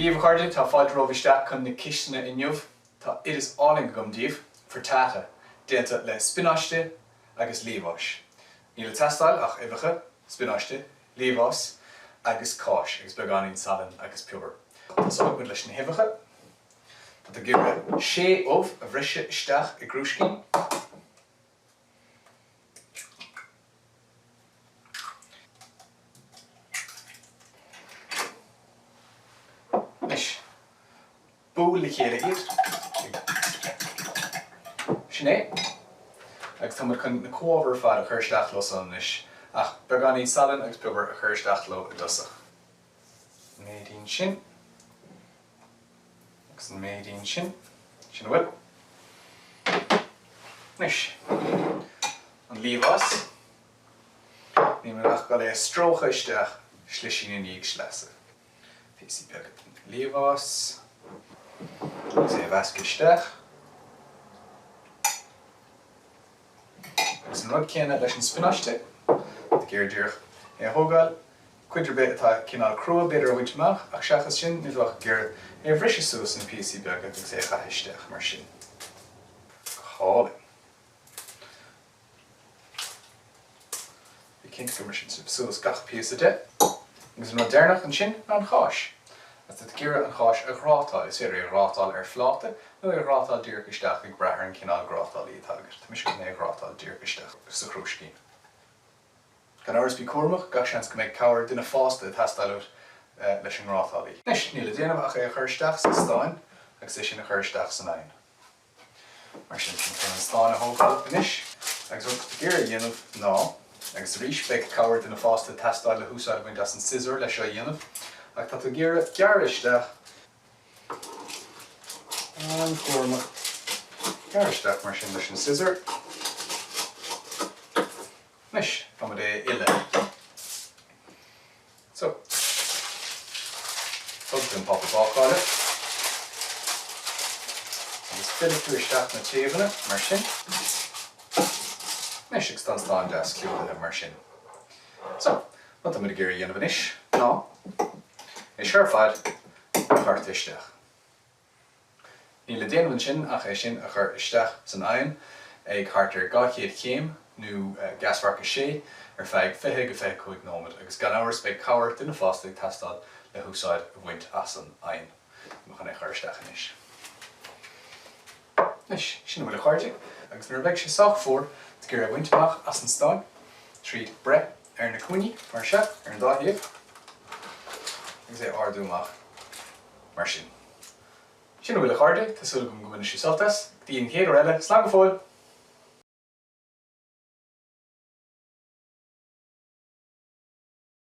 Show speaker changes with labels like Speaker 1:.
Speaker 1: Díomh chuirde tá fáilte roimhisteach chun na cisteanna inniuh tá is áling gom díomh frittata déanta le spinaiste agus líomhás. Ní le testáil ach uimhecha, spinaiste, líomhás agus cáis agus beagán salan agus peobair. Tá sóg leis na himhecha. Tá tá gure sé ómh a bhriise isteach i grúscín. Búil le chéile iad. Sinné. Agus tá chun na cóbhar fad a chuirsteach lo san is ach beagán salan agus peobair a chuirsteach lo a dosach. Méidín sin. Agus an méidín sin. Sin bhfuil. Nis. An líomhás. Ní mar ach gáil é strócha isteach slisin in íag sleasa. Físí beagad an líomhás. Sé bhasca isteach. Agus an rud céanna leis an spinaiste. Tá géir dúirch é thógáil cuidir bit atá cinál crua beidir a bhaint amach ach seachas sin ní bhah géir é bhriise suas an píosaí beagad agus é chaith isteach mar sin. Chála. Bhí cinnt go mar sin suas gach píosa de. Agus an rud déarnach an sin an cháis. As dat gera an cháis a grátáil is éidir grátáil fláta nó é grátáil dúrcha isteach ag brethir an cinál grátáil iad tagart. Tá mis go é grátáil dúrcha isteach sa chrúscín. Gan áras bí cuairmach gach seans go méid cabhair duine fásta a teastáilt leis an grátáil í. Nis ní le déanamh ach é a chuirsteach sa stáin agus é sin a chuirsteach san ain. Mar sin an stáin a thógáil inis agus rud gera dhéanamh ná agus rís beidh cabhair duine fásta teastáil le húsáid bhaint as an scissor leis seo dhéanamh. Ach tá tú géire gearisteach an cuairmach gearisteach mar sin leis an scissor. Nis, tá mu é ile. So, tugtar an pop bácáile. Agus filic tú isteach na taobhanna mar sin. Nis ag stan deas clúda mar sin. So, tá mu géire dhéanamh inis ná. É seir fad a chuirt isteach. Ní le déanamh sin ach é sin a chur isteach san ain ag chartar 200 céim nó gasharcha sé ar feadh 20 go 25 nómad agus gan áras beidh cabhair duine fásta ag teastáil le húsáid a bhaint as an ain. Mo chun é chur isteach inis. Nis, sin bhfuil a chuirte agus nuair beidh sé sách fór de gur a bhaint amach as an stáin tríd bre ar na cúine mar se ar an dáthaíomh. Agus é ardúach mar sin. Sin bhfuil a chuirde, tásúla go minic sé soltas, díon chéad eile, slán go fóil.